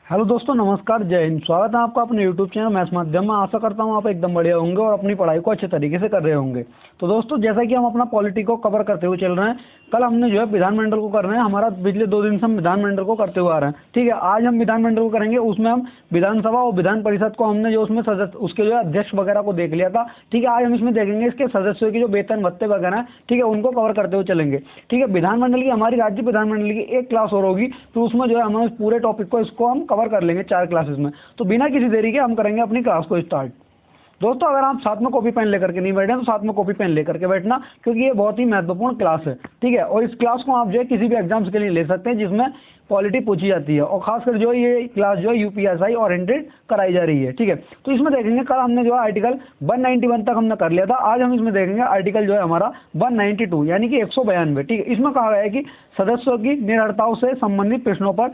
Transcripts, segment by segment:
Hello दोस्तों, नमस्कार, जय हिंद। स्वागत है आपका अपने यूट्यूब चैनल मैथ्स माध्यम में। आशा करता हूँ आप एकदम बढ़िया होंगे और अपनी पढ़ाई को अच्छे तरीके से कर रहे होंगे। तो दोस्तों, जैसा कि हम अपना पॉलिटी को कवर करते हुए चल रहे हैं, कल हमने जो है विधानमंडल को कर रहे हैं। हमारा पिछले 2 दिन से हम विधानमंडल को करते हुए आ रहे हैं। ठीक है, आज हम विधानमंडल को करेंगे। उसमें हम विधानसभा और विधान परिषद को हमने जो उसमें सदस्य उसके जो है अध्यक्ष वगैरह को देख लिया था। ठीक है, आज हम इसमें देखेंगे इसके सदस्यों की जो वेतन भत्ते वगैरह हैं, ठीक है, उनको कवर करते हुए चलेंगे। ठीक है, विधानमंडल की हमारी राज्य विधानमंडल की एक क्लास और होगी, तो उसमें जो है हम पूरे टॉपिक को इसको हम कवर कर लेंगे 4 क्लासेस में। तो बिना किसी देरी के हम करेंगे अपनी क्लास को स्टार्ट। दोस्तों, अगर आप साथ में कॉपी पेन लेकर के नहीं बैठे तो साथ में कॉपी पेन लेकर के बैठना, क्योंकि ये बहुत ही महत्वपूर्ण क्लास है। ठीक है, और इस क्लास को आप जो है किसी भी एग्जाम्स के लिए ले सकते हैं जिसमें पॉलिटी पूछी जाती है, और खासकर जो ये क्लास जो है यूपीएसआई ओरिएंटेड कराई जा रही है। ठीक है, तो इसमें देखेंगे कल हमने जो है आर्टिकल 191 तक हमने कर लिया था। आज हम इसमें देखेंगे आर्टिकल जो है हमारा 192 यानी कि 192। ठीक है, इसमें कहा गया है कि सदस्यों की निर्भरताओं से संबंधित प्रश्नों पर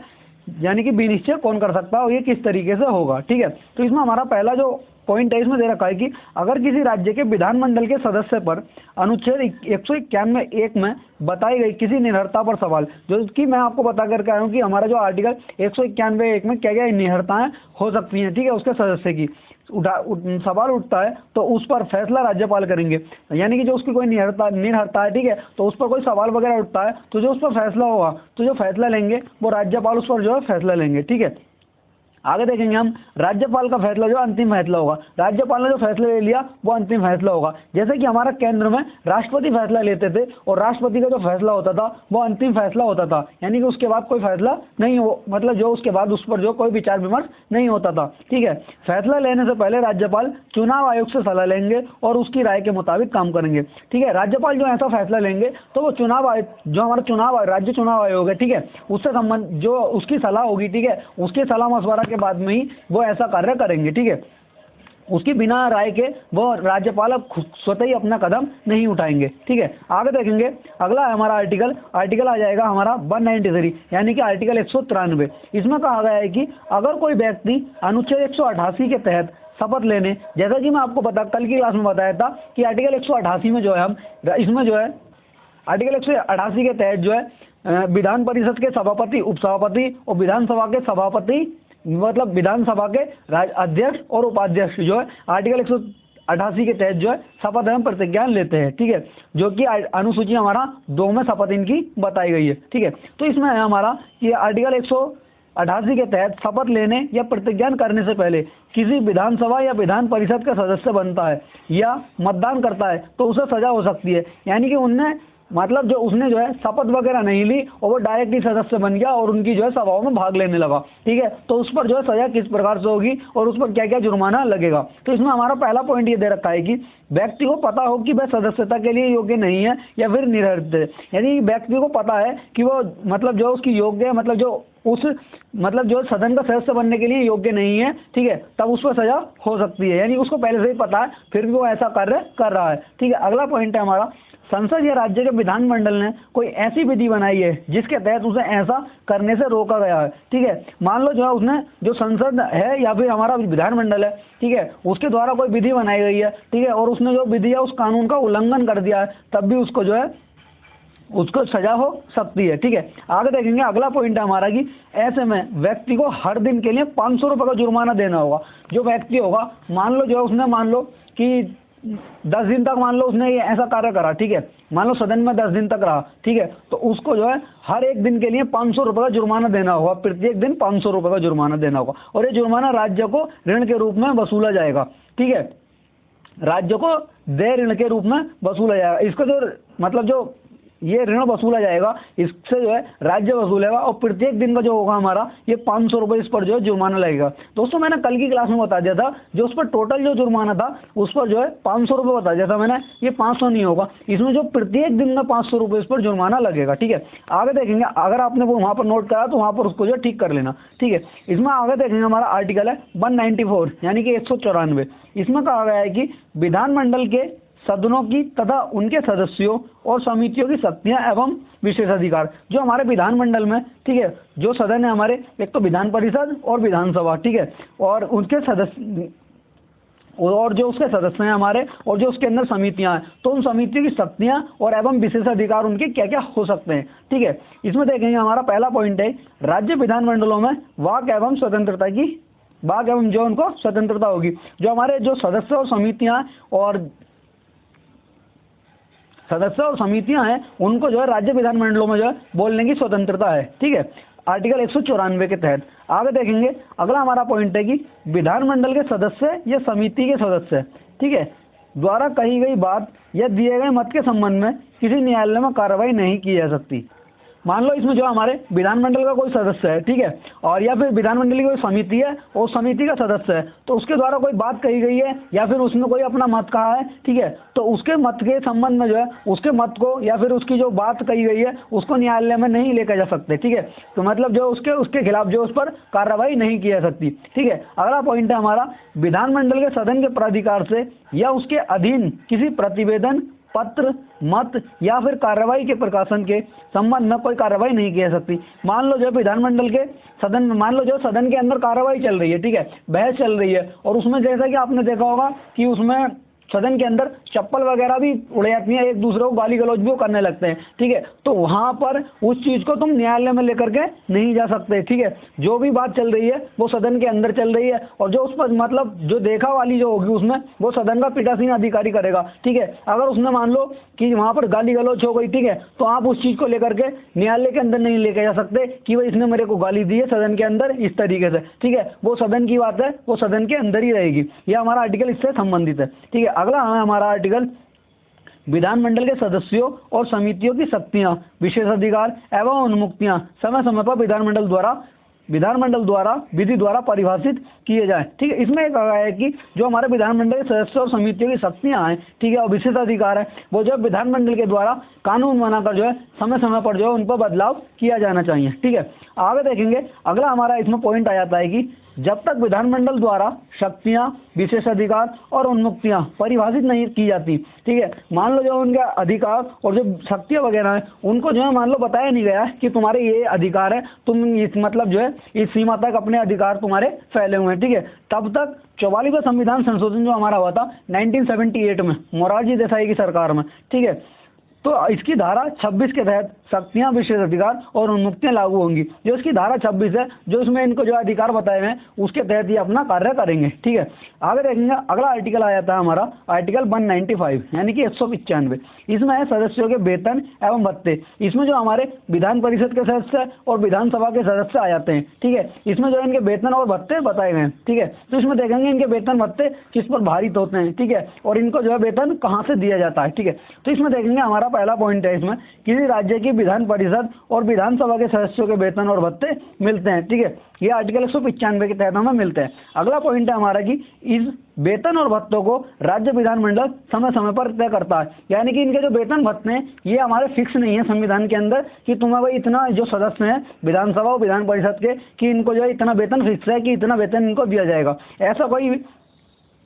यानी कि विनिश्चय कौन कर सकता है और ये किस तरीके से होगा। ठीक है, तो इसमें हमारा पहला जो पॉइंट है इसमें दे रखा है कि अगर किसी राज्य के विधानमंडल के सदस्य पर अनुच्छेद 191(1) में बताई गई किसी निर्भरता पर सवाल, जो कि मैं आपको बता करके आया हूँ कि हमारा जो आर्टिकल 191(1) में क्या क्या निर्भरताएं हो सकती हैं। ठीक है, उसके सदस्य की सवाल उठता है तो उस पर फैसला राज्यपाल करेंगे। यानी कि जो उसकी कोई निर्भरता है, ठीक है, तो उस पर कोई सवाल वगैरह उठता है तो जो उस पर फैसला होगा, तो जो फैसला लेंगे वो राज्यपाल उस पर जो है फैसला लेंगे। ठीक है, आगे देखेंगे हम राज्यपाल का फैसला जो अंतिम फैसला होगा। राज्यपाल ने जो फैसला ले लिया वो अंतिम फैसला होगा। जैसे कि हमारा केंद्र में राष्ट्रपति फैसला लेते थे और राष्ट्रपति का जो फैसला होता था वो अंतिम फैसला होता था, यानी कि उसके बाद कोई फैसला नहीं हो, मतलब जो उसके बाद उस पर जो कोई विचार विमर्श नहीं होता था। ठीक है, फैसला लेने से पहले राज्यपाल चुनाव आयोग से सलाह लेंगे और उसकी राय के मुताबिक काम करेंगे। ठीक है, राज्यपाल जो ऐसा फैसला लेंगे तो वो चुनाव आयोग जो हमारा राज्य चुनाव आयोग है, ठीक है, उससे संबंध जो उसकी सलाह होगी, ठीक है, उसकी सलाह मशवरा के बाद में ही वो ऐसा कार्य करेंगे। ठीक है, उसकी बिना राय के वो राज्यपाल अब स्वतः ही अपना कदम नहीं उठाएंगे। ठीक है, आगे देखेंगे अगला है हमारा आर्टिकल आ जाएगा हमारा 193 यानी कि आर्टिकल 193। इसमें कहा गया है कि अगर कोई व्यक्ति अनुच्छेद 188 के तहत शपथ लेने, जैसा कि मैं आपको कल की क्लास में बताया था कि आर्टिकल 188 में जो है हम इसमें जो है आर्टिकल 188 के तहत जो है विधान परिषद के सभापति, उपसभापति और विधानसभा के सभापति, मतलब विधानसभा के अध्यक्ष और उपाध्यक्ष जो है आर्टिकल 188 के तहत जो है शपथ एवं प्रतिज्ञा लेते हैं। ठीक है, जो कि अनुसूची हमारा 2 में शपथ इनकी बताई गई है। ठीक है, तो इसमें है हमारा ये आर्टिकल 188 के तहत शपथ लेने या प्रतिज्ञा करने से पहले किसी विधानसभा या विधान परिषद का सदस्य बनता है या मतदान करता है तो उसे सजा हो सकती है। यानी कि उनने मतलब जो उसने जो है शपथ वगैरह नहीं ली और वो डायरेक्ट ही सदस्य बन गया और उनकी जो है सभाओं में भाग लेने लगा। ठीक है, तो उस पर जो है सजा किस प्रकार से होगी और उस पर क्या क्या जुर्माना लगेगा। तो इसमें हमारा पहला पॉइंट ये दे रखा है कि व्यक्ति को पता हो कि वह सदस्यता के लिए योग्य नहीं है या फिर निरर्थ है। यानी व्यक्ति को पता है कि वो मतलब जो उसकी योग्य है, मतलब जो सदन का सदस्य बनने के लिए योग्य नहीं है, ठीक है, तब उस पर सजा हो सकती है। यानी उसको पहले से ही पता है, फिर भी वो ऐसा कार्य कर रहा है। ठीक है, अगला पॉइंट है हमारा संसद या राज्य के विधानमंडल ने कोई ऐसी विधि बनाई है जिसके तहत उसे ऐसा करने से रोका गया है। ठीक है, मान लो जो है उसने जो संसद है या फिर हमारा विधानमंडल है, ठीक है, उसके द्वारा कोई विधि बनाई गई है, ठीक है, और उसने जो विधि है उस कानून का उल्लंघन कर दिया है, तब भी उसको जो है उसको सजा हो सकती है। ठीक है, आगे देखेंगे अगला पॉइंट है हमारा कि ऐसे में व्यक्ति को हर दिन के लिए 500 रुपये का जुर्माना देना होगा। जो व्यक्ति होगा, मान लो जो है उसने मान लो कि 10 दिन तक मान लो उसने ये ऐसा कार्य करा, ठीक है, मान लो सदन में 10 दिन तक रहा, ठीक है, तो उसको जो है हर एक दिन के लिए 500 रुपये का जुर्माना देना होगा। प्रत्येक दिन 500 रुपये का जुर्माना देना होगा और ये जुर्माना राज्य को ऋण के रूप में वसूला जाएगा। ठीक है, राज्य को देय ऋण के रूप में वसूला जाएगा। इसका जो मतलब जो ये ऋण वसूला जाएगा, इससे जो है राज्य वसूलेगा और प्रत्येक दिन का जो होगा हमारा ये 500 रुपये इस पर जो है जुर्माना लगेगा। दोस्तों, मैंने कल की क्लास में बता दिया था जो उस पर टोटल जो जुर्माना था उस पर जो है 500 रुपये बता दिया था मैंने। ये 500 नहीं होगा, इसमें जो प्रत्येक दिन का 500 रुपये इस पर जुर्माना लगेगा। ठीक है, आगे देखेंगे अगर आपने वो वहाँ पर नोट करा तो वहाँ पर उसको जो ठीक कर लेना। ठीक है, इसमें आगे देखेंगे हमारा आर्टिकल है 194 यानी कि 194। इसमें कहा गया है कि विधानमंडल के सदनों की तथा उनके सदस्यों और समितियों की शक्तियां एवं विशेषाधिकार जो हमारे विधानमंडल में, ठीक है, जो सदन है हमारे, एक तो विधान परिषद और विधानसभा, ठीक है, और उनके सदस्य और जो उसके सदस्य हैं हमारे, और जो उसके अंदर समितियां हैं, तो उन समितियों की शक्तियां और एवं विशेषाधिकार उनके क्या क्या हो सकते हैं। ठीक है, इसमें देखेंगे हमारा पहला पॉइंट है राज्य विधानमंडलों में वाक एवं स्वतंत्रता की, वाक एवं जो उनको स्वतंत्रता होगी। जो हमारे जो सदस्य और समितियां हैं उनको जो है राज्य विधानमंडलों में जो है बोलने की स्वतंत्रता है। ठीक है, आर्टिकल 194 के तहत। आगे देखेंगे, अगला हमारा पॉइंट है कि विधानमंडल के सदस्य या समिति के सदस्य, ठीक है, द्वारा कही गई बात या दिए गए मत के संबंध में किसी न्यायालय में कार्रवाई नहीं की जा सकती। मान लो इसमें जो हमारे विधानमंडल का कोई सदस्य है, ठीक है, और या फिर विधानमंडल की कोई समिति है और समिति का सदस्य है, तो उसके द्वारा कोई बात कही गई है या फिर उसने कोई अपना मत कहा है, ठीक है, तो उसके मत के संबंध में जो है उसके मत को या फिर उसकी जो बात कही गई है उसको न्यायालय में नहीं लेकर जा सकते। ठीक है, तो मतलब जो उसके खिलाफ जो उस पर कार्रवाई नहीं की जा सकती। ठीक है, अगला पॉइंट है हमारा विधानमंडल के सदन के प्राधिकार से या उसके अधीन किसी प्रतिवेदन, पत्र, मत या फिर कार्रवाई के प्रकाशन के संबंध में कोई कार्रवाई नहीं की जा सकती। मान लो जो विधानमंडल के सदन में, मान लो जो सदन के अंदर कार्रवाई चल रही है, ठीक है, बहस चल रही है, और उसमें जैसा कि आपने देखा होगा कि उसमें सदन के अंदर चप्पल वगैरह भी उड़ जाती हैं, एक दूसरे को गाली गलौज भी करने लगते हैं। ठीक है, तो वहां पर उस चीज को तुम न्यायालय में लेकर के नहीं जा सकते। ठीक है, जो भी बात चल रही है वो सदन के अंदर चल रही है, और जो उस पर मतलब जो देखा वाली जो होगी उसमें वो सदन का पीठासीन अधिकारी करेगा। ठीक है, अगर उसने मान लो कि वहां पर गाली गलौज हो गई, ठीक है, तो आप उस चीज को लेकर के न्यायालय के अंदर नहीं लेके जा सकते कि भाई इसने मेरे को गाली दी है सदन के अंदर इस तरीके से। ठीक है, वो सदन की बात है, वो सदन के अंदर ही रहेगी। यह हमारा आर्टिकल इससे संबंधित है। ठीक है, अगला है हमारा आर्टिकल विधानमंडल के सदस्यों और समितियों की शक्तियां, विशेषाधिकार एवं उन्मुक्तियां समय समय पर विधानमंडल द्वारा विधि द्वारा परिभाषित किए जाए। ठीक है, इसमें एक कहा है कि जो हमारे विधानमंडल के सदस्यों और समितियों की शक्तियां हैं, ठीक है, और विशेषाधिकार है, वो जो विधानमंडल के द्वारा कानून बनाकर जो है समय समय पर जो है उन पर बदलाव किया जाना चाहिए। ठीक है, आगे देखेंगे, अगला हमारा इसमें पॉइंट आ जाता है कि जब तक विधानमंडल द्वारा शक्तियां, विशेषाधिकार और उन्मुक्तियां परिभाषित नहीं की जाती, ठीक है, मान लो जो उनके अधिकार और जो शक्तियां वगैरह हैं उनको जो है मान लो बताया नहीं गया कि तुम्हारे ये अधिकार है, तुम इस मतलब जो है इस सीमा तक अपने अधिकार तुम्हारे फैले हुए हैं। ठीक है, तब तक 44वां संविधान संशोधन जो हमारा हुआ था 1978 में मोरारजी देसाई की सरकार में, ठीक है, तो इसकी धारा 26 के तहत शक्तियां, विशेषाधिकार और उन्मुक्तियां लागू होंगी। जो इसकी धारा 26 है, जो इसमें इनको जो अधिकार बताए हुए हैं उसके तहत ये अपना कार्य करेंगे। ठीक है, आगे देखेंगे, अगला आर्टिकल आ जाता है हमारा आर्टिकल 195 यानी कि 195। इसमें है सदस्यों के वेतन एवं भत्ते। इसमें जो हमारे विधान परिषद के सदस्य और विधानसभा के सदस्य आ जाते हैं। ठीक है, इसमें जो इनके वेतन और भत्ते बताए गए हैं। ठीक है, तो इसमें देखेंगे इनके वेतन भत्ते किस पर भारित होते हैं। ठीक है, और इनको जो है वेतन कहाँ से दिया जाता है। ठीक है, तो इसमें देखेंगे हमारा पहला पॉइंट है, इसमें किसी राज्य की विधान परिषद और विधानसभा के सदस्यों के वेतन और भत्ते मिलते हैं। ठीक है, ये आर्टिकल 195 के तहत हमें मिलते हैं। अगला पॉइंट है हमारा कि इस वेतन और भत्तों को राज्य विधानमंडल समय समय पर तय करता है, यानी कि इनके जो वेतन भत्ते हैं ये हमारे फिक्स नहीं है संविधान के अंदर कि तुम्हें भाई इतना जो सदस्य हैं विधानसभा और विधान परिषद के कि इनको जो है इतना वेतन फिक्स है कि इतना वेतन इनको दिया जाएगा, ऐसा कोई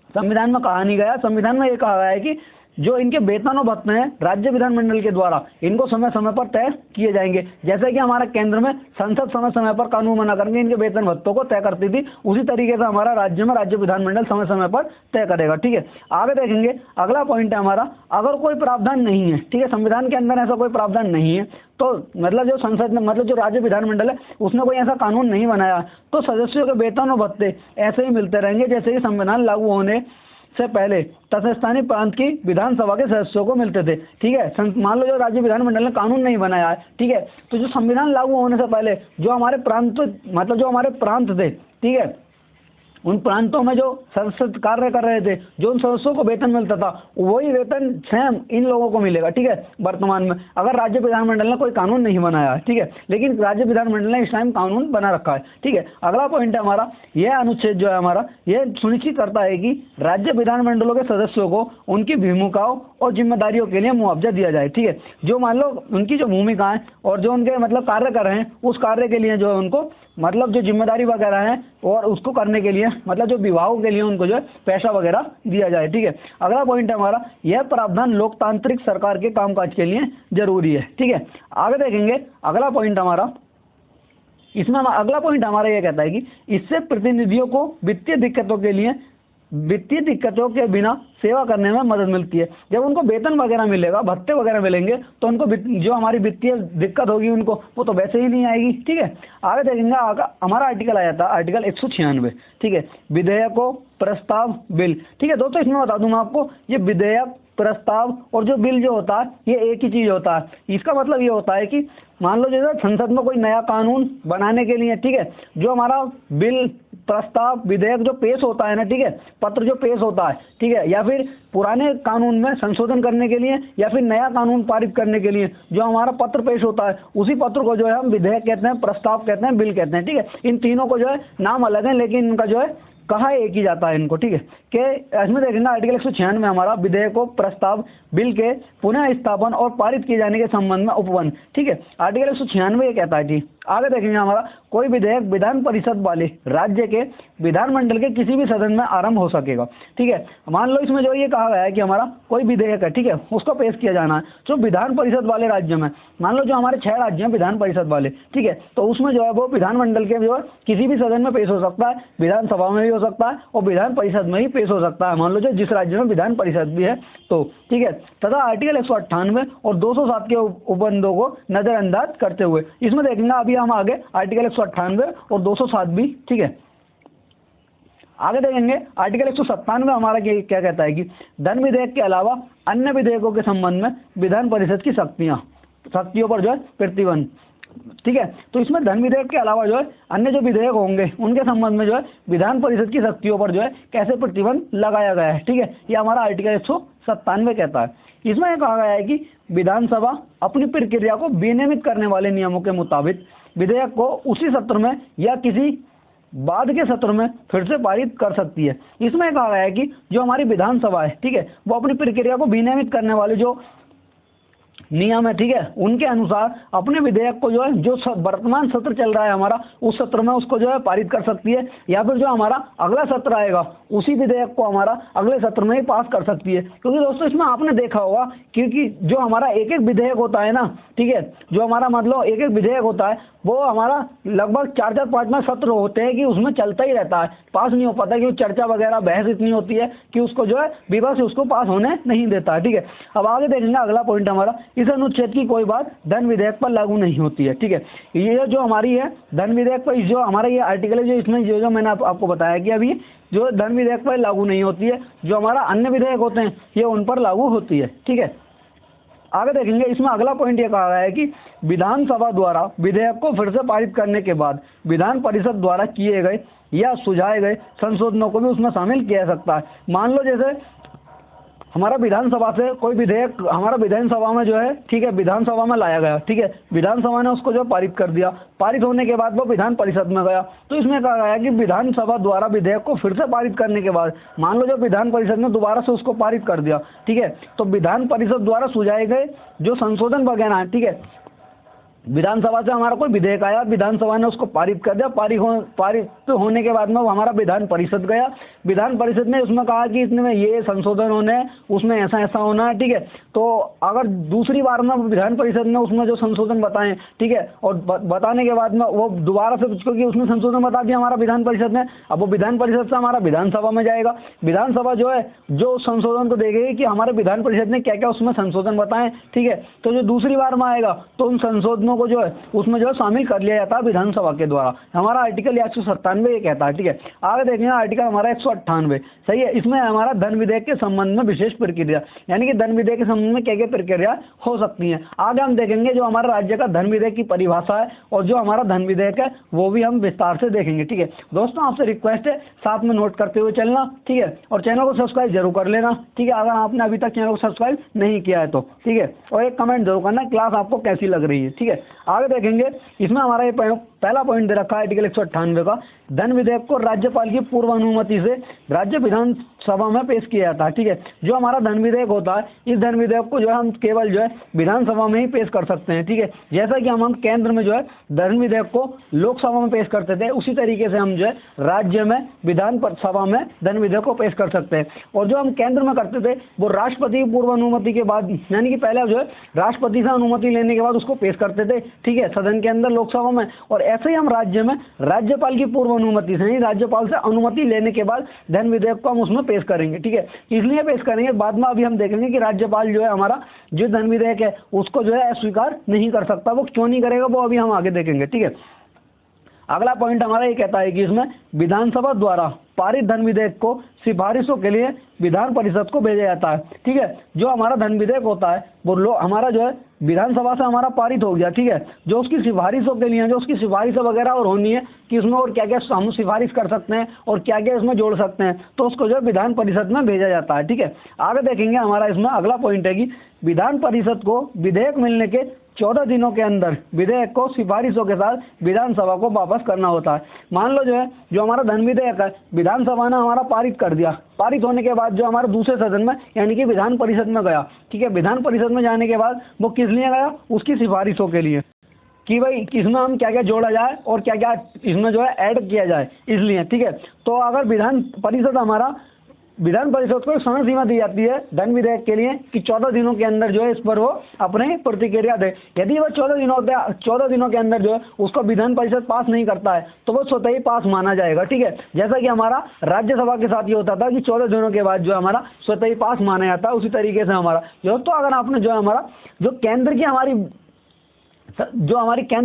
संविधान में कहा नहीं गया। संविधान में ये कहा गया है कि जो इनके वेतन और भत्ते हैं राज्य विधानमंडल के द्वारा इनको समय समय पर तय किए जाएंगे। जैसे कि हमारा केंद्र में संसद समय समय पर कानून बना करके इनके वेतन भत्तों को तय करती थी, उसी तरीके से हमारा राज्य में राज्य विधानमंडल समय समय पर तय करेगा। ठीक है, आगे देखेंगे, अगला पॉइंट है हमारा, अगर कोई प्रावधान नहीं है, ठीक है, संविधान के अंदर ऐसा कोई प्रावधान नहीं है, तो मतलब जो संसद में मतलब जो राज्य विधानमंडल है उसने कोई ऐसा कानून नहीं बनाया, तो सदस्यों के वेतन और भत्ते ऐसे ही मिलते रहेंगे जैसे कि संविधान लागू होने से पहले तत्स्थानीय प्रांत की विधानसभा के सदस्यों को मिलते थे। ठीक है, मान लो जो राज्य विधानमंडल ने कानून नहीं बनाया है, ठीक है, तो जो संविधान लागू होने से पहले जो हमारे प्रांत मतलब जो हमारे प्रांत थे, ठीक है, उन प्रांतों में जो सदस्य कार्य कर रहे थे, जो उन सदस्यों को वेतन मिलता था वही वेतन सेम इन लोगों को मिलेगा। ठीक है, वर्तमान में अगर राज्य विधानमंडल ने कोई कानून नहीं बनाया है, ठीक है, लेकिन राज्य विधानमंडल ने इस टाइम कानून बना रखा है। ठीक है, अगला पॉइंट है हमारा, यह अनुच्छेद जो है हमारा यह सुनिश्चित करता है कि राज्य विधानमंडलों के सदस्यों को उनकी भूमिकाओं और जिम्मेदारियों के लिए मुआवजा दिया जाए। ठीक है, जो मान लो उनकी जो भूमिका है और जो उनके मतलब कार्य कर रहे हैं उस कार्य के लिए जो है उनको मतलब जो जिम्मेदारी वगैरह है और उसको करने के लिए मतलब जो विभागों के लिए उनको जो है पैसा वगैरह दिया जाए। ठीक है, अगला पॉइंट है हमारा, यह प्रावधान लोकतांत्रिक सरकार के कामकाज के लिए जरूरी है। ठीक है, आगे देखेंगे, अगला पॉइंट हमारा, इसमें अगला पॉइंट हमारा यह कहता है कि इससे प्रतिनिधियों को वित्तीय दिक्कतों के लिए वित्तीय दिक्कतों के बिना सेवा करने में मदद मिलती है। जब उनको वेतन वगैरह मिलेगा, भत्ते वगैरह मिलेंगे, तो उनको जो हमारी वित्तीय दिक्कत होगी उनको, वो तो वैसे ही नहीं आएगी। ठीक है, आगे देखेंगे। हमारा आर्टिकल आया था आर्टिकल 196। ठीक है, विधेयकों, प्रस्ताव, बिल। ठीक है दोस्तों, इसमें बता दूं मैं आपको, ये विधेयक, प्रस्ताव और जो बिल जो होता है ये एक ही चीज होता है। इसका मतलब ये होता है कि मान लो जैसे संसद में कोई नया कानून बनाने के लिए, ठीक है, जो हमारा बिल, प्रस्ताव, विधेयक जो पेश होता है ना, ठीक है, पत्र जो पेश होता है, ठीक है, या फिर पुराने कानून में संशोधन करने के लिए या फिर नया कानून पारित करने के लिए जो हमारा पत्र पेश होता है, उसी पत्र को जो है हम विधेयक कहते हैं, प्रस्ताव कहते हैं, बिल कहते हैं। ठीक है, इन तीनों को जो है नाम अलग है, लेकिन इनका जो है कहा एक ही जाता है इनको। ठीक है, कि इसमें देखेंगे आर्टिकल 196 में हमारा विधेयकों, प्रस्ताव, बिल के पुनः स्थापन और पारित किए जाने के संबंध में उपबंध। ठीक है, आर्टिकल 196 ये कहता है जी। आगे देखेंगे हमारा, कोई विधेयक विधान परिषद वाले राज्य के विधानमंडल के किसी भी सदन में आरंभ हो सकेगा। ठीक है, मान लो इसमें जो ये कहा गया है कि हमारा कोई विधेयक है, ठीक है, उसको पेश किया जाना है जो विधान परिषद वाले राज्य में, मान लो जो हमारे 6 राज्य हैं विधान परिषद वाले, ठीक है, तो उसमें जो है वो विधानमंडल के जो है किसी भी सदन में पेश हो सकता है, विधानसभा में भी हो सकता है और विधान परिषद में ही पेश हो सकता है। मान लो जो जिस राज्य में विधान परिषद भी है तो, ठीक है, तथा आर्टिकल 198 और 207 के उपबंधों को नजरअंदाज करते हुए, इसमें देखेंगे अभी हम आगे आर्टिकल 198 और 207 भी। ठीक है, आगे देखेंगे आर्टिकल 197 हमारा क्या कहता है कि धन विधेयक के अलावा अन्य विधेयकों के संबंध में विधान परिषद की शक्तियों पर जो है प्रतिबंध। ठीक है, तो इसमें धन विधेयक के अलावा जो है अन्य जो विधेयक होंगे उनके संबंध में जो है विधान परिषद की शक्तियों पर जो है कैसे प्रतिबंध लगाया गया है। ठीक है, ये हमारा आर्टिकल 197 कहता है। इसमें यह कहा गया है कि विधानसभा अपनी प्रक्रिया को विनियमित करने वाले नियमों के मुताबिक विधेयक को उसी सत्र में या किसी बाद के सत्र में फिर से पारित कर सकती है। इसमें कहा गया है कि जो हमारी विधानसभा है, ठीक है, वो अपनी प्रक्रिया को विनियमित करने वाले जो नियम है, ठीक है, उनके अनुसार अपने विधेयक को जो है जो वर्तमान सत्र चल रहा है हमारा, उस सत्र में उसको जो है पारित कर सकती है, या फिर जो हमारा अगला सत्र आएगा उसी विधेयक को हमारा अगले सत्र में ही पास कर सकती है। क्योंकि दोस्तों इसमें आपने देखा होगा क्योंकि जो हमारा एक एक विधेयक होता है ना, ठीक है, जो हमारा मतलब एक एक विधेयक होता है वो हमारा लगभग 4-4, 5 सत्र होते हैं कि उसमें चलता ही रहता है, पास नहीं हो पाता, कि चर्चा वगैरह बहस इतनी होती है कि उसको जो है विपक्ष उसको पास होने नहीं देता। ठीक है, अब आगे देखेंगे अगला पॉइंट हमारा, इस अनुच्छेद की कोई बात धन विधेयक पर लागू नहीं होती है। ठीक है, ये जो हमारी है धन विधेयक पर जो हमारा ये आर्टिकल है, जो इसमें जो मैंने आपको बताया कि अभी जो धन विधेयक पर लागू नहीं होती है, जो हमारा अन्य विधेयक होते हैं ये उन पर लागू होती है। ठीक है, आगे देखेंगे इसमें अगला पॉइंट ये कहा गया है कि विधानसभा द्वारा विधेयक को फिर से पारित करने के बाद विधान परिषद द्वारा किए गए या सुझाए गए संशोधनों को भी उसमें शामिल किया जा सकता है। मान लो जैसे हमारा विधानसभा से कोई विधेयक हमारा विधानसभा में जो है, ठीक है, विधानसभा में लाया गया, ठीक है, विधानसभा ने उसको जो पारित कर दिया, पारित होने के बाद वो विधान परिषद में गया, तो इसमें कहा गया कि विधानसभा द्वारा विधेयक को फिर से पारित करने के बाद मान लो जो विधान परिषद ने दोबारा से उसको पारित कर दिया, ठीक है, तो विधान परिषद द्वारा सुझाए गए जो संशोधन वगैरह है, ठीक है, विधानसभा से हमारा कोई विधेयक आया, विधानसभा ने उसको पारित कर दिया, पारित होने के बाद में वो हमारा विधान परिषद गया, विधान परिषद ने उसमें कहा कि इसमें ये संशोधन होने हैं, उसमें ऐसा ऐसा होना है। ठीक है, तो अगर दूसरी बार में विधान परिषद ने उसमें जो संशोधन बताए, ठीक है, और बताने के बाद में वो दोबारा से क्योंकि उसमें संशोधन बता दिया हमारा विधान परिषद ने, अब वो विधान परिषद से हमारा विधानसभा में जाएगा, विधानसभा जो है जो संशोधन को देखेगी कि हमारे विधान परिषद ने क्या क्या उसमें संशोधन बताए। ठीक है, तो जो दूसरी बार में आएगा तो उन संशोधनों को जो है उसमें जो है शामिल कर लिया जाता है विधानसभा के द्वारा। हमारा आर्टिकल 197 ये कहता है। ठीक है, आगे देखेंगे आर्टिकल हमारा 198, सही है, इसमें हमारा धन विधेयक के संबंध में विशेष प्रक्रिया, यानी कि धन विधेयक के संबंध में क्या क्या प्रक्रिया हो सकती है। आगे हम देखेंगे जो हमारा राज्य का धन विधेयक की परिभाषा है और जो हमारा धन विधेयक है वो भी हम विस्तार से देखेंगे। ठीक है दोस्तों, आपसे रिक्वेस्ट है साथ में नोट करते हुए चलना, ठीक है, और चैनल को सब्सक्राइब जरूर कर लेना। ठीक है, अगर आपने अभी तक चैनल को सब्सक्राइब नहीं किया है तो, ठीक है, और एक कमेंट जरूर करना क्लास आपको कैसी लग रही है। ठीक है, आगे देखेंगे इसमें हमारा ये पहला पॉइंट दे रखा है आर्टिकल 198 का, धन विधेयक को राज्यपाल की पूर्व अनुमति से राज्य विधानसभा में पेश किया जाता है। ठीक है, जो हमारा धन विधेयक होता है इस धन विधेयक को जो है हम केवल जो है विधानसभा में ही पेश कर सकते हैं। ठीक है, जैसा कि हम केंद्र में जो है धन विधेयक को लोकसभा में पेश करते थे, उसी तरीके से हम जो है राज्य में विधान सभा में धन विधेयक को पेश कर सकते हैं। और जो हम केंद्र में करते थे वो राष्ट्रपति की पूर्व अनुमति के बाद, यानी कि पहले जो है राष्ट्रपति से अनुमति लेने के बाद उसको पेश करते थे, ठीक है, सदन के अंदर लोकसभा में, और ऐसे ही हम राज्य में राज्यपाल की पूर्व अनुमति से, राज्यपाल से अनुमति लेने के बाद धन विधेयक को हम उसमें पेश करेंगे। ठीक है, इसलिए पेश करेंगे, बाद में अभी हम देखेंगे कि राज्यपाल जो है हमारा जो धन विधेयक है उसको जो है अस्वीकार नहीं कर सकता। वो क्यों नहीं करेगा वो अभी हम आगे देखेंगे। ठीक है, अगला पॉइंट हमारा ये कहता है कि इसमें विधानसभा द्वारा पारित धन विधेयक को सिफारिशों के लिए विधान परिषद को भेजा जाता है। ठीक है, जो हमारा धन विधेयक होता है वो हमारा जो है विधानसभा से हमारा पारित हो गया। ठीक है, जो उसकी सिफारिशों के लिए जो उसकी सिफारिश वगैरह और होनी है कि उसमें और क्या क्या हम सिफारिश कर सकते हैं और क्या क्या इसमें जोड़ सकते हैं, तो उसको जो है विधान परिषद में भेजा जाता है। ठीक है, आगे देखेंगे हमारा इसमें अगला पॉइंट है कि विधान परिषद को विधेयक मिलने के 14 दिनों के अंदर विधेयक को सिफारिशों के साथ विधानसभा को वापस करना होता है। मान लो जो है जो हमारा धन विधेयक है विधानसभा ने हमारा पारित कर दिया, पारित होने के बाद जो हमारा दूसरे सदन में यानी कि विधान परिषद में गया। ठीक है, विधान परिषद में जाने के बाद वो किस लिए गया, उसकी सिफारिशों के लिए कि भाई इसमें हम क्या क्या जोड़ा जाए और क्या क्या इसमें जो है ऐड किया जाए, इसलिए। ठीक है, तो अगर विधान परिषद को एक समय सीमा दी जाती है धन विधेयक के लिए कि 14 दिनों के अंदर जो है इस पर वो अपने प्रतिक्रिया दे। यदि वो 14 दिनों के अंदर जो है उसको विधान परिषद पास नहीं करता है तो वो स्वतः ही पास माना जाएगा। ठीक है, जैसा कि हमारा राज्यसभा के साथ ये होता था कि 14 दिनों के बाद जो हमारा स्वतः ही पास माना जाता है, उसी तरीके से हमारा जो, तो अगर आपने जो है हमारा जो केंद्र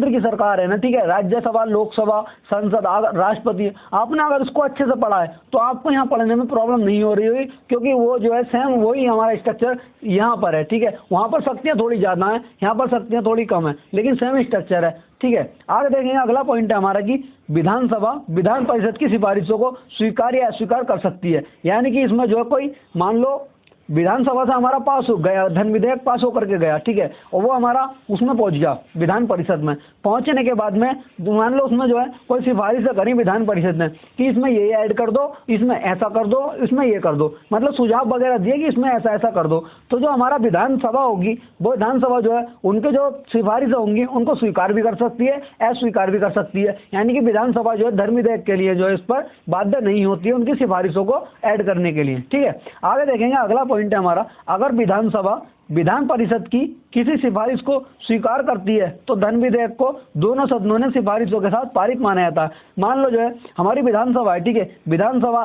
की सरकार है ना, ठीक है, राज्यसभा, लोकसभा, संसद, राष्ट्रपति, आपने अगर उसको अच्छे से पढ़ा है तो आपको यहाँ पढ़ने में प्रॉब्लम नहीं हो रही होगी, क्योंकि वो जो है सेम वही हमारा स्ट्रक्चर यहाँ पर है। ठीक है, वहाँ पर शक्तियाँ थोड़ी ज़्यादा हैं, यहाँ पर शक्तियाँ थोड़ी कम है, लेकिन सेम स्ट्रक्चर है। ठीक है, आगे देखेंगे अगला पॉइंट है हमारा कि विधानसभा विधान परिषद की सिफारिशों को स्वीकार या अस्वीकार कर सकती है। यानी कि इसमें जो है कोई मान लो विधानसभा से हमारा पास हो गया, धन विधेयक पास होकर के गया। ठीक है, और वो हमारा उसमें पहुंच गया विधान परिषद में, पहुंचने के बाद में मान लो उसमें जो है कोई सिफारिश करी विधान परिषद ने कि इसमें ये ऐड कर दो, इसमें ऐसा कर दो, इसमें ये कर दो, मतलब सुझाव वगैरह दिए कि इसमें ऐसा ऐसा कर दो, तो जो हमारा विधानसभा होगी वो विधानसभा जो है उनके जो सिफारिशें होंगी उनको स्वीकार भी कर सकती है, अस्वीकार भी कर सकती है। यानी कि विधानसभा जो है धन विधेयक के लिए जो है इस पर बाध्य नहीं होती है उनकी सिफारिशों को ऐड करने के लिए। ठीक है, आगे देखेंगे अगला पॉइंट है हमारा, अगर विधानसभा विधान परिषद की किसी सिफारिश को स्वीकार करती है तो धन विधेयक को दोनों सदनों ने सिफारिशों के साथ पारित माना जाता है। मान लो जो है हमारी विधानसभा है, ठीक है, विधानसभा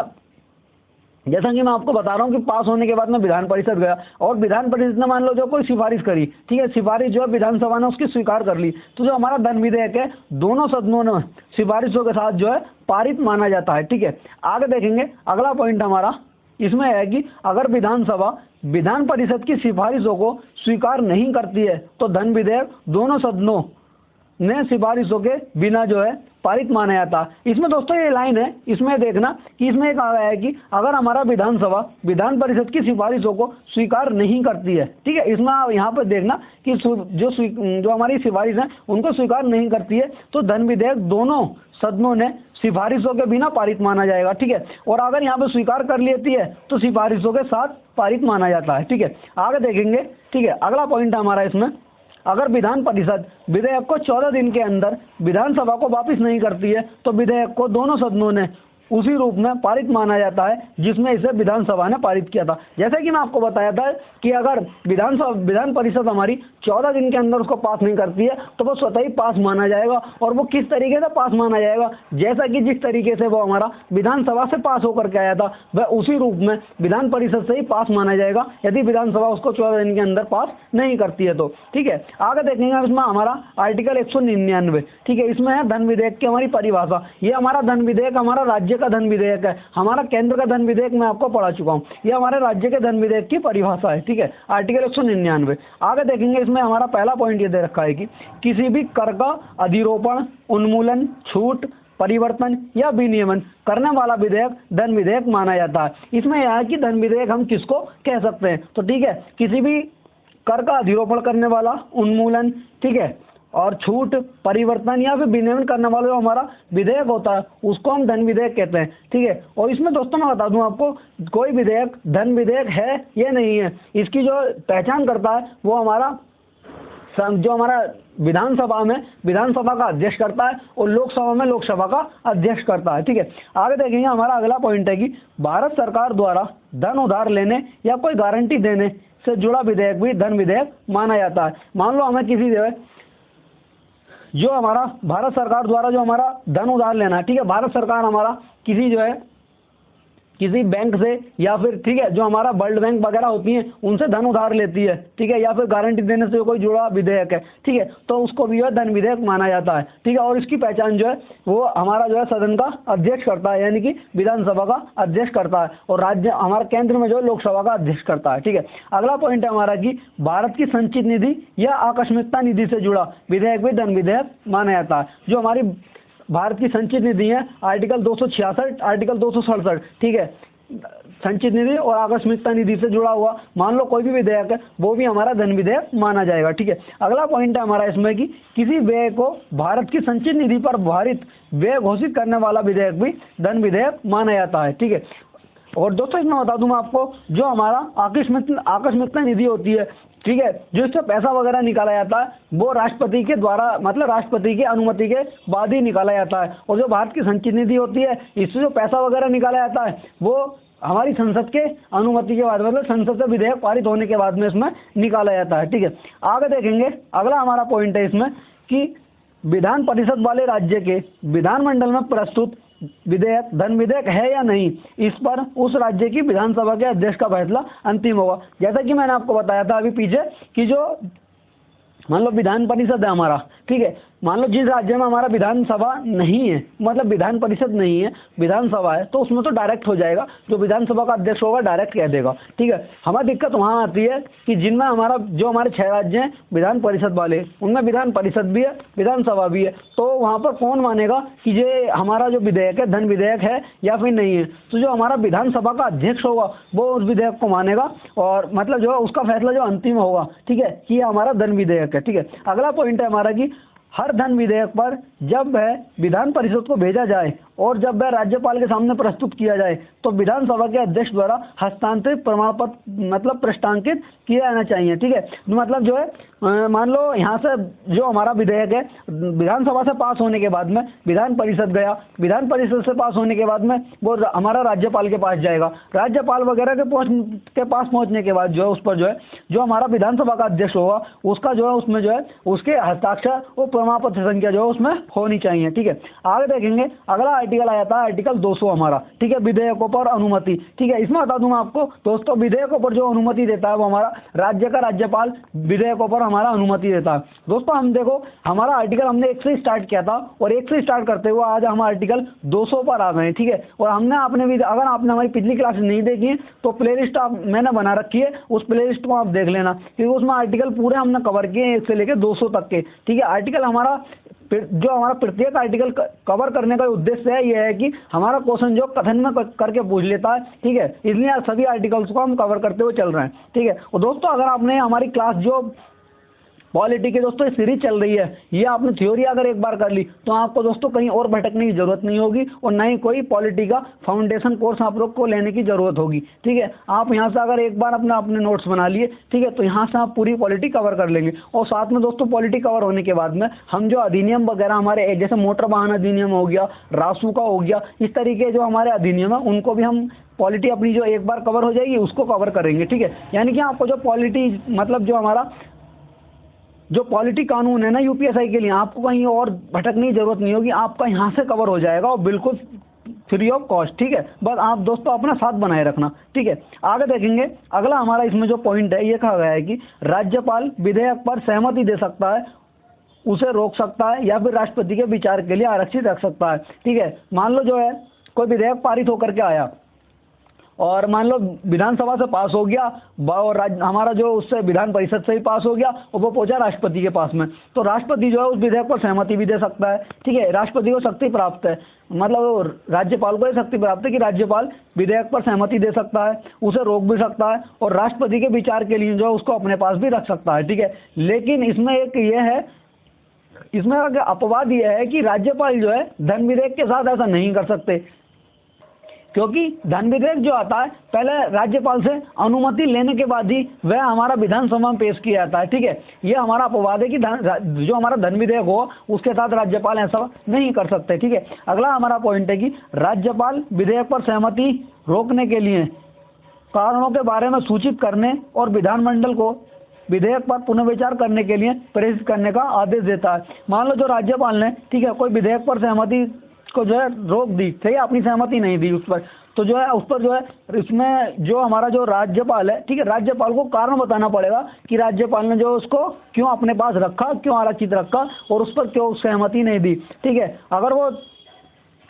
जैसा कि मैं आपको बता रहा हूँ कि पास होने के बाद में विधान परिषद गया और विधान परिषद ने मान लो जो कोई सिफारिश करी, ठीक है, सिफारिश जो है विधानसभा ने उसकी स्वीकार कर ली, तो जो हमारा धन विधेयक है दोनों सदनों ने सिफारिशों के साथ जो है पारित माना जाता है। ठीक है, आगे देखेंगे अगला पॉइंट हमारा इसमें है कि अगर विधानसभा विधान परिषद की सिफारिशों को स्वीकार नहीं करती है तो धन विधेयक दोनों सदनों ने सिफारिशों के बिना जो है पारित माना जाता है। इसमें दोस्तों ये लाइन है, इसमें देखना कि इसमें कहा गया है कि अगर हमारा विधानसभा विधान परिषद की सिफारिशों को स्वीकार नहीं करती है, ठीक है, इसमें यहाँ पर देखना कि जो हमारी सिफारिश है उनको स्वीकार नहीं करती है तो धन विधेयक दोनों सदनों ने सिफारिशों के बिना पारित माना जाएगा। ठीक है, और अगर यहाँ पर स्वीकार कर लेती है तो सिफारिशों के साथ पारित माना जाता है। ठीक है, आगे देखेंगे। ठीक है, अगला पॉइंट हमारा इसमें, अगर विधान परिषद विधेयक को 14 दिन के अंदर विधानसभा को वापस नहीं करती है तो विधेयक को दोनों सदनों ने उसी रूप में पारित माना जाता है जिसमें इसे विधानसभा ने पारित किया था। जैसे कि मैं आपको बताया था कि अगर विधान परिषद हमारी 14 दिन के अंदर उसको पास नहीं करती है तो वो स्वतः ही पास माना जाएगा। और वो किस तरीके से पास माना जाएगा, जैसा कि जिस तरीके से वो हमारा विधानसभा से पास होकर के आया था वह उसी रूप में विधान परिषद से ही पास माना जाएगा यदि विधानसभा उसको 14 दिन के अंदर पास नहीं करती है तो। ठीक है, आगे देखेंगे इसमें हमारा आर्टिकल 199। ठीक है, इसमें है धन विधेयक की हमारी परिभाषा। ये हमारा धन विधेयक हमारा राज्य का धन विधेयक है, हमारा केंद्र का धन विधेयक मैं आपको पढ़ा चुका हूं। ये हमारे राज्य के धन विधेयक की परिभाषा है। ठीक है, आर्टिकल 199। आगे देखेंगे इसमें हमारा पहला पॉइंट ये दे रखा है कि किसी भी कर का अधिरोपण, उन्मूलन, छूट, परिवर्तन या विनियमन करने वाला विधेयक धन विधेयक माना जाता है। इसमें यह है कि धन विधेयक हम किसको कह सकते हैं, तो ठीक है, किसी भी कर का अधिरोपण करने वाला, उन्मूलन, ठीक है, और छूट, परिवर्तन या फिर विनियमन करने वाला जो हमारा विधेयक होता है उसको हम धन विधेयक कहते हैं। ठीक है, और इसमें दोस्तों मैं बता दूं आपको, कोई विधेयक धन विधेयक है या नहीं है, इसकी जो पहचान करता है वो हमारा जो हमारा विधानसभा में विधानसभा का अध्यक्ष करता है और लोकसभा में लोकसभा का अध्यक्ष करता है। ठीक है, आगे देखेंगे हमारा अगला पॉइंट है कि भारत सरकार द्वारा धन उधार लेने या कोई गारंटी देने से जुड़ा विधेयक भी धन विधेयक माना जाता है। मान लो हमें किसी जो हमारा भारत सरकार द्वारा जो हमारा धन उधार लेना है, ठीक है, भारत सरकार हमारा किसी जो है किसी बैंक से या फिर, ठीक है, जो हमारा वर्ल्ड बैंक वगैरह होती हैं उनसे धन उधार लेती है, ठीक है, या फिर गारंटी देने से कोई जुड़ा विधेयक है, ठीक है, तो उसको भी जो है धन विधेयक माना जाता है, ठीक है। और इसकी पहचान जो है वो हमारा जो है सदन का अध्यक्ष करता है, यानी कि विधानसभा का अध्यक्ष करता है, और राज्य हमारा केंद्र में जो है लोकसभा का अध्यक्ष करता है, ठीक है। अगला पॉइंट है हमारा कि भारत की संचित निधि या आकस्मिकता निधि से जुड़ा विधेयक भी धन विधेयक माना जाता है। जो हमारी भारत की संचित निधि है, आर्टिकल 266, आर्टिकल 267, ठीक है, संचित निधि और आकस्मिकता निधि से जुड़ा हुआ मान लो कोई भी विधेयक है वो भी हमारा धन विधेयक माना जाएगा, ठीक है। अगला पॉइंट है हमारा इसमें कि किसी व्यय को भारत की संचित निधि पर भारित व्यय घोषित करने वाला विधेयक भी धन विधेयक माना जाता है, ठीक है। और दोस्तों इसमें बता दूं मैं आपको, जो हमारा आकस्मिकता निधि होती है, ठीक है, जो इससे पैसा वगैरह निकाला जाता है वो राष्ट्रपति के द्वारा, मतलब राष्ट्रपति की अनुमति के बाद ही निकाला जाता है। और जो भारत की संचित निधि होती है इससे जो पैसा वगैरह निकाला जाता है वो हमारी संसद के अनुमति के बाद, मतलब संसद से विधेयक पारित होने के बाद में इसमें निकाला जाता है, ठीक है। आगे देखेंगे, अगला हमारा पॉइंट है इसमें कि विधान परिषद वाले राज्य के विधानमंडल में प्रस्तुत विधेयक धन विधेयक है या नहीं, इस पर उस राज्य की विधानसभा के अध्यक्ष का फैसला अंतिम होगा। जैसा कि मैंने आपको बताया था अभी पीछे कि जो मान लो विधान परिषद है हमारा, ठीक है, मान लो जिस राज्य में हमारा विधानसभा नहीं है, मतलब विधान परिषद नहीं है, विधानसभा है, तो उसमें तो डायरेक्ट हो जाएगा, जो विधानसभा का अध्यक्ष होगा डायरेक्ट कह देगा, ठीक है। हमें दिक्कत वहाँ आती है कि जिनमें हमारा जो हमारे 6 राज्य हैं विधान परिषद वाले, उनमें विधान परिषद भी है विधानसभा भी है, तो वहाँ पर कौन मानेगा कि ये हमारा जो विधेयक है धन विधेयक है या फिर नहीं है। तो जो हमारा विधानसभा का अध्यक्ष होगा वो उस विधेयक को मानेगा, और मतलब जो उसका फैसला जो अंतिम होगा, ठीक है, कि हमारा धन विधेयक है, ठीक है। अगला पॉइंट है हमारा कि हर धन विधेयक पर जब वह विधान परिषद को भेजा जाए और जब वह राज्यपाल के सामने प्रस्तुत किया जाए तो विधानसभा के अध्यक्ष द्वारा हस्तांतरित प्रमाण पत्र मतलब प्रष्टांकित किया जाना चाहिए, ठीक है। मतलब जो है मान लो यहाँ से जो हमारा विधेयक है विधानसभा से पास होने के बाद में विधान परिषद गया, विधान परिषद से पास होने के बाद में वो हमारा राज्यपाल के पास जाएगा, राज्यपाल वगैरह के पास पहुँचने के बाद जो है उस पर जो है जो हमारा विधानसभा का अध्यक्ष होगा उसका जो है उसमें जो है उसके हस्ताक्षर वो प्रमाण पत्र संख्या जो है उसमें होनी चाहिए, ठीक है। आगे देखेंगे, अगला आर्टिकल आ जाता है आर्टिकल 200 हमारा, ठीक है, विधेयकों पर अनुमति, ठीक है। इसमें बता दूंगा आपको दोस्तों, विधेयकों पर जो अनुमति देता है वो हमारा राज्य का राज्यपाल विधेयकों पर हमारा अनुमति देता है। दोस्तों हम देखो हमारा आर्टिकल हमने 1 से स्टार्ट किया था और 1 से स्टार्ट करते हुए आज हम आर्टिकल 200 पर आ गए, ठीक है। और हमने आपने भी, अगर आपने हमारी पिछली क्लास नहीं देखी है तो प्ले लिस्ट मैंने बना रखी है, उस प्ले लिस्ट को आप देख लेना, क्योंकि उसमें आर्टिकल पूरे हमने कवर किए हैं 1 से लेकर 200 तक के, ठीक है। आर्टिकल हमारा जो हमारा प्रत्येक आर्टिकल कवर करने का उद्देश्य है यह है कि हमारा क्वेश्चन जो कथन में करके पूछ लेता है, ठीक है, इसलिए सभी आर्टिकल्स को हम कवर करते हुए चल रहे हैं, ठीक है। और दोस्तों अगर आपने हमारी क्लास जो पॉलिटी की दोस्तों सीरीज चल रही है ये आपने थ्योरी अगर एक बार कर ली तो आपको दोस्तों कहीं और भटकने की जरूरत नहीं होगी और ना ही कोई पॉलिटी का फाउंडेशन कोर्स आप लोग को लेने की जरूरत होगी, ठीक है। आप यहाँ से अगर एक बार अपने नोट्स बना लिए, ठीक है, तो यहाँ से आप पूरी पॉलिटी कवर कर लेंगे। और साथ में दोस्तों पॉलिटी कवर होने के बाद में हम जो अधिनियम वगैरह हमारे जैसे मोटर वाहन अधिनियम हो गया, रासू का हो गया, इस तरीके जो हमारे अधिनियम है उनको भी हम पॉलिटी अपनी जो एक बार कवर हो जाएगी उसको कवर करेंगे, ठीक है। यानी कि आपको जो पॉलिटी मतलब जो हमारा जो पॉलिटी कानून है ना यूपीएससी के लिए आपको कहीं और भटकने की जरूरत नहीं होगी, आपका यहाँ से कवर हो जाएगा और बिल्कुल फ्री ऑफ कॉस्ट, ठीक है। बस आप दोस्तों अपना साथ बनाए रखना, ठीक है। आगे देखेंगे, अगला हमारा इसमें जो पॉइंट है ये कहा गया है कि राज्यपाल विधेयक पर सहमति दे सकता है, उसे रोक सकता है या फिर राष्ट्रपति के विचार के लिए आरक्षित रख सकता है, ठीक है। मान लो जो है कोई विधेयक पारित होकर के आया और मान लो विधानसभा से पास हो गया और हमारा जो उससे विधान परिषद से ही पास हो गया और वो पहुंचा राष्ट्रपति के पास में, तो राष्ट्रपति जो है उस विधेयक पर सहमति भी दे सकता है, ठीक है। राष्ट्रपति को शक्ति प्राप्त है, मतलब राज्यपाल को ये शक्ति प्राप्त है कि राज्यपाल विधेयक पर सहमति दे सकता है, उसे रोक भी सकता है और राष्ट्रपति के विचार के लिए जो है उसको अपने पास भी रख सकता है, ठीक है। लेकिन इसमें एक ये है, इसमें अपवाद यह है कि राज्यपाल जो है धन विधेयक के साथ ऐसा नहीं कर सकते, क्योंकि धन विधेयक जो आता है पहले राज्यपाल से अनुमति लेने के बाद ही वह हमारा विधानसभा में पेश किया जाता है, ठीक है। यह हमारा अपवाद है कि जो हमारा धन विधेयक हो उसके साथ राज्यपाल ऐसा नहीं कर सकते, ठीक है। अगला हमारा पॉइंट है कि राज्यपाल विधेयक पर सहमति रोकने के लिए कारणों के बारे में सूचित करने और विधानमंडल को विधेयक पर पुनर्विचार करने के लिए प्रेरित करने का आदेश देता है। मान लो जो राज्यपाल ने, ठीक है, कोई विधेयक पर सहमति को जो है रोक दी, सही है, अपनी सहमति नहीं दी उस पर, तो जो है उस पर जो है इसमें जो हमारा जो राज्यपाल है, ठीक है, राज्यपाल को कारण बताना पड़ेगा कि राज्यपाल ने जो उसको क्यों अपने पास रखा, क्यों आरक्षित रखा और उस पर क्यों सहमति नहीं दी, ठीक है। अगर वो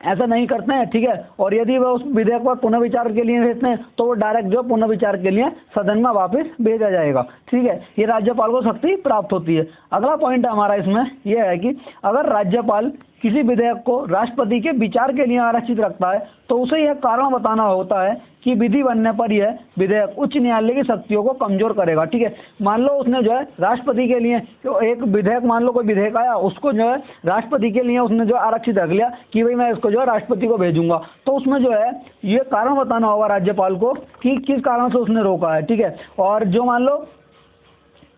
ऐसा नहीं करते हैं, ठीक है, और यदि वो उस विधेयक पर पुनर्विचार के लिए भेजते हैं तो वो डायरेक्ट जो पुनर्विचार के लिए सदन में वापस भेजा जाएगा, ठीक है। ये राज्यपाल को शक्ति प्राप्त होती है। अगला पॉइंट हमारा इसमें यह है कि अगर राज्यपाल किसी विधेयक को राष्ट्रपति के विचार के लिए आरक्षित रखता है तो उसे यह कारण बताना होता है कि विधि बनने पर यह विधेयक उच्च न्यायालय की शक्तियों को कमजोर करेगा, ठीक है। मान लो उसने जो है राष्ट्रपति के लिए एक विधेयक, मान लो कोई विधेयक आया, उसको जो है राष्ट्रपति के लिए उसने जो आरक्षित रख लिया कि भाई मैं इसको जो है राष्ट्रपति को भेजूंगा, तो उसमें जो है ये कारण बताना होगा राज्यपाल को कि किस कारण से उसने रोका है, ठीक है। और जो मान लो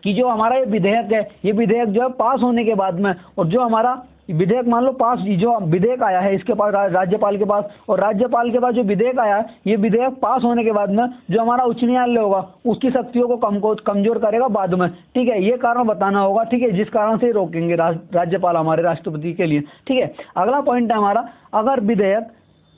कि जो हमारा ये विधेयक है, ये विधेयक जो है पास होने के बाद में, और जो हमारा विधेयक मान लो पास, जो विधेयक आया है इसके पास राज्यपाल के पास, और राज्यपाल के पास जो विधेयक आया है, ये विधेयक पास होने के बाद में जो हमारा उच्च न्यायालय होगा उसकी शक्तियों को कमजोर करेगा बाद में, ठीक है। ये कारण बताना होगा, ठीक है, जिस कारण से रोकेंगे राज्यपाल हमारे राष्ट्रपति के लिए, ठीक है। अगला पॉइंट है हमारा, अगर विधेयक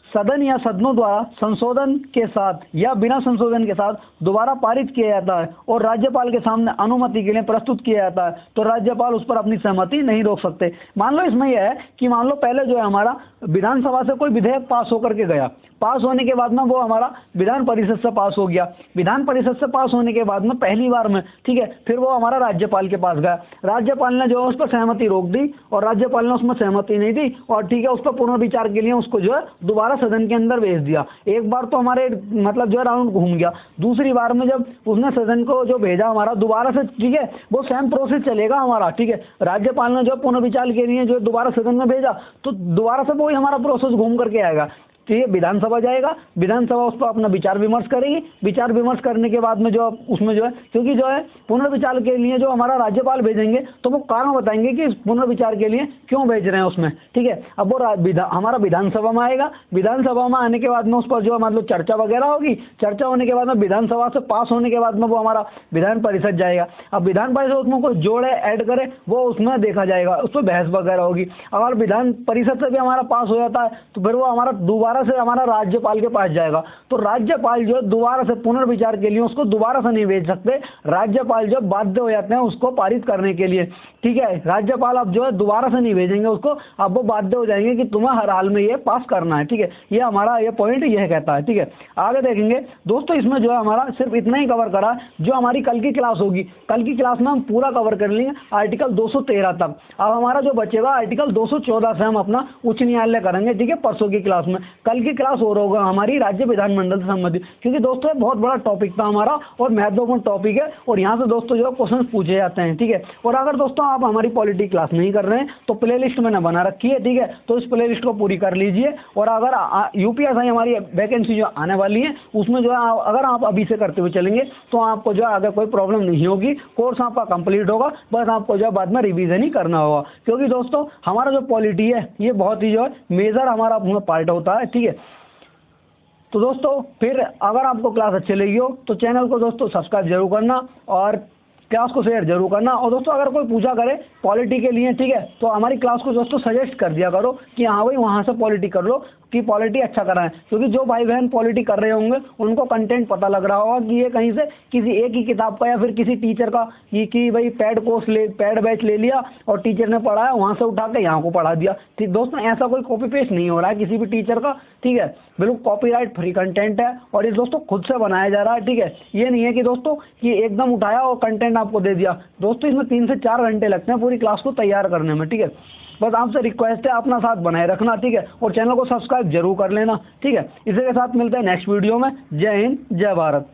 सदन या सदनों द्वारा संशोधन के साथ या बिना संशोधन के साथ दोबारा पारित किया जाता है और राज्यपाल के सामने अनुमति के लिए प्रस्तुत किया जाता है तो राज्यपाल उस पर अपनी सहमति नहीं रोक सकते। मान लो इसमें यह है कि मान लो पहले जो है हमारा विधानसभा से कोई विधेयक पास होकर के गया, पास होने के बाद में वो हमारा विधान परिषद से पास हो गया, विधान परिषद से पास होने के बाद में पहली बार में, ठीक है, फिर वो हमारा राज्यपाल के पास गया, राज्यपाल ने जो है उस पर सहमति रोक दी और राज्यपाल ने उसमें सहमति नहीं दी और ठीक है उस पर पुनर्विचार के लिए उसको जो है दोबारा सदन के अंदर भेज दिया। एक बार तो हमारे मतलब जो है राउंड घूम गया, दूसरी बार में जब उसने सदन को जो भेजा हमारा दोबारा से, ठीक है, वो सेम प्रोसेस चलेगा हमारा, ठीक है। राज्यपाल ने जो पुनर्विचार के लिए जो दोबारा सदन में भेजा तो दोबारा से वही हमारा प्रोसेस घूम करके आएगा, ठीक है। विधानसभा जाएगा, विधानसभा उस पर अपना विचार विमर्श करेगी, विचार विमर्श करने के बाद में जो उसमें जो है, क्योंकि जो है पुनर्विचार के लिए जो हमारा राज्यपाल भेजेंगे तो वो कारण बताएंगे कि पुनर्विचार के लिए क्यों भेज रहे हैं उसमें, ठीक है। अब वो हमारा विधानसभा में आएगा, विधानसभा में आने के बाद में उस पर जो मतलब चर्चा वगैरह होगी, चर्चा होने के बाद में विधानसभा से पास होने के बाद में वो हमारा विधान परिषद जाएगा। अब विधान परिषद उसमें कोई जोड़े ऐड करे वो उसमें देखा जाएगा, उस पर बहस वगैरह होगी। अगर विधान परिषद से भी हमारा पास हो जाता है तो फिर वो हमारा दोबारा से हमारा राज्यपाल के पास जाएगा, तो राज्यपाल जो दोबारा से पुनर्विचार के लिए उसको दोबारा से नहीं भेज सकते, राज्यपाल जो बाध्य हो जाते हैं उसको पारित करने के लिए, ठीक है। राज्यपाल अब जो है दोबारा से नहीं भेजेंगे उसको, अब वो बाध्य हो जाएंगे कि तुम्हें हर हाल में ये पास करना है, ठीक है। ये हमारा ये पॉइंट यह कहता है, ठीक है। आगे देखेंगे दोस्तों, इसमें जो है हमारा सिर्फ इतना ही कवर करा, जो हमारी कल की क्लास होगी, कल की क्लास में हम पूरा कवर कर लेंगे आर्टिकल 213 तक। अब हमारा जो बचेगा आर्टिकल 214 से हम अपना उच्च न्यायालय करेंगे, ठीक है, परसों की क्लास में। कल की क्लास और होगा हमारी राज्य विधानमंडल से संबंधित, क्योंकि दोस्तों बहुत बड़ा टॉपिक था हमारा और महत्वपूर्ण टॉपिक है और यहाँ से दोस्तों जो क्वेश्चन पूछे जाते हैं, ठीक है। और अगर दोस्तों आप हमारी पॉलिटी क्लास नहीं कर रहे हैं तो प्लेलिस्ट मैंने बना रखी है, ठीक है, तो इस प्लेलिस्ट को पूरी कर लीजिए। और अगर यूपीएससी हमारी वैकेंसी जो आने वाली है उसमें जो है अगर आप अभी से करते हुए चलेंगे तो आपको जो है आगे कोई प्रॉब्लम नहीं होगी, कोर्स आपका कंप्लीट होगा, बस आपको जो है बाद में रिवीजन ही करना होगा। क्योंकि दोस्तों हमारा जो पॉलिटी है ये बहुत ही जो है मेजर हमारा पार्ट होता है, ठीक है। तो दोस्तों फिर अगर आपको क्लास अच्छी लगी हो तो चैनल को दोस्तों सब्सक्राइब जरूर करना और क्लास को शेयर जरूर करना। और दोस्तों अगर कोई पूछा करे पॉलिटी के लिए, ठीक है, तो हमारी क्लास को दोस्तों सजेस्ट कर दिया करो कि हाँ भाई वहाँ से पॉलिटी कर लो कि पॉलिटी अच्छा कराएं, क्योंकि जो भाई बहन पॉलिटी कर रहे होंगे उनको कंटेंट पता लग रहा होगा कि ये कहीं से किसी एक ही किताब का या फिर किसी टीचर का ये कि भाई पेड बैच ले लिया और टीचर ने पढ़ाया वहाँ से उठा के यहाँ को पढ़ा दिया। ठीक दोस्तों, ऐसा कोई कॉपी पेस्ट नहीं हो रहा है किसी भी टीचर का, ठीक है, बिल्कुल कॉपीराइट फ्री कंटेंट है और ये दोस्तों खुद से बनाया जा रहा है, ठीक है। ये नहीं है कि दोस्तों कि एकदम उठाया और कंटेंट आपको दे दिया। दोस्तों इसमें 3 से 4 घंटे लगते हैं पूरी क्लास को तैयार करने में, ठीक है। बस आपसे रिक्वेस्ट है अपना साथ बनाए रखना, ठीक है, और चैनल को सब्सक्राइब जरूर कर लेना, ठीक है। इसी के साथ मिलते हैं नेक्स्ट वीडियो में। जय हिंद, जय भारत।